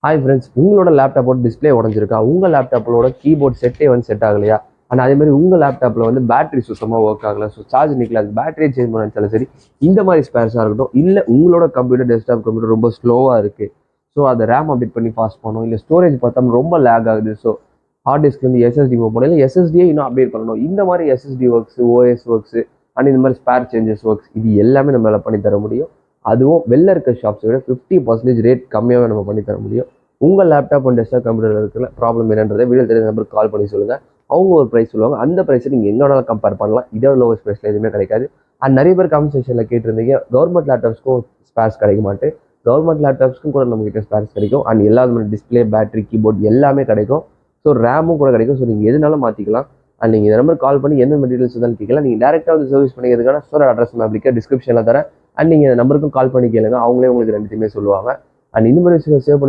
Hi friends, உங்களோட லேப்டாப்போட display உடஞ்சிருக்கா? உங்கள் லேப்டாப்போட keyboard செட்டே செட் ஆகலையா? அண்ட் அதே மாதிரி உங்கள் லேப்டாப்பில் பேட்டரி சுத்தமாக ஒர்க் ஆகலை, ஸோ சார்ஜ் நிற்கல, அது பேட்டரியை சேஞ்ச் பண்ணாலும் சரி, இந்த மாதிரி ஸ்பேர்ஸாக இருக்கட்டும், இல்லை உங்களோட கம்ப்யூட்டர் டெஸ்க்டாப் கம்ப்யூட்டர் ரொம்ப ஸ்லோவாக இருக்குது, ஸோ அதை ரேம் அப்டேட் பண்ணி ஃபாஸ்ட் பண்ணணும், இல்லை ஸ்டோரேஜ் பார்த்தா ரொம்ப லேக் ஆகுது, ஸோ ஹார்ட் டிஸ்க்லேருந்து எஸ்எஸ்டி மூவ் பண்ணணும், இல்லை எஸ்எஸ்டியே இன்னும் அப்டேட் பண்ணணும், இந்த மாதிரி SSD works, OS works and இந்த மாதிரி ஸ்பேர் சேஞ்சஸ் ஒர்க்ஸ் இது எல்லாமே நம்மளால் பண்ணி தர முடியும். அதுவும் வெளில இருக்க ஷாப்ஸை விட 50% ரேட் கம்மியாகவே நம்ம பண்ணி தர முடியும். உங்கள் லேப்டாப் அண்ட் டெஸ்க்டாப் கம்ப்யூட்டரில் இருக்கிற ப்ராப்ளம் என்னன்றதை வீடியோ தெரிஞ்ச நம்பருக்கு கால் பண்ணி சொல்லுங்கள். அவங்க ஒரு ப்ரைஸ் சொல்லுவாங்க, அந்த ப்ரைஸை நீங்கள் எங்கே வேணாலும் கம்பேர் பண்ணலாம். இதோட லோவஸ்ட் ப்ரைஸில் எதுவுமே கிடைக்காது. அண்ட் நிறைய பேர் கமெண்ட் செக்ஷனில் கேட்டிருந்தீங்க, கவர்மெண்ட் லேப்டாப்ஸ்க்கும் ஸ்பேர்ஸ் கிடைக்க மாட்டேன். கவர்மெண்ட் லேப்டாப்ஸ்க்கும் கூட நம்மகிட்ட ஸ்பேர்ஸ் கிடைக்கும். அண்ட் எல்லாமே டிஸ்பிளே, பேட்டரி, கீபோர்ட் எல்லாமே கிடைக்கும். ஸோ ரேமும் கூட கிடைக்கும். ஸோ நீங்கள் எதுனாலும் மாற்றிக்கலாம். அண்ட் நீங்கள் இந்த நம்பருக்கு கால் பண்ணி எந்த மெட்டீரியல்ஸ் இருந்தாலும் கேட்கலாம். நீங்கள் டேரெக்டாக சர்வீஸ் பண்ணிக்கிறதுக்கான ஸ்டோர் அட்ரஸ் நான் டிஸ்கிரிப்ஷனில் தரேன். அண்ட் நீங்கள் இந்த நம்பருக்கும் கால் பண்ணி கேளுங்க, அவங்களே உங்களுக்கு ரெண்டுத்தையுமே சொல்லுவாங்க. அண்ட் இந்த மாதிரி சேவ்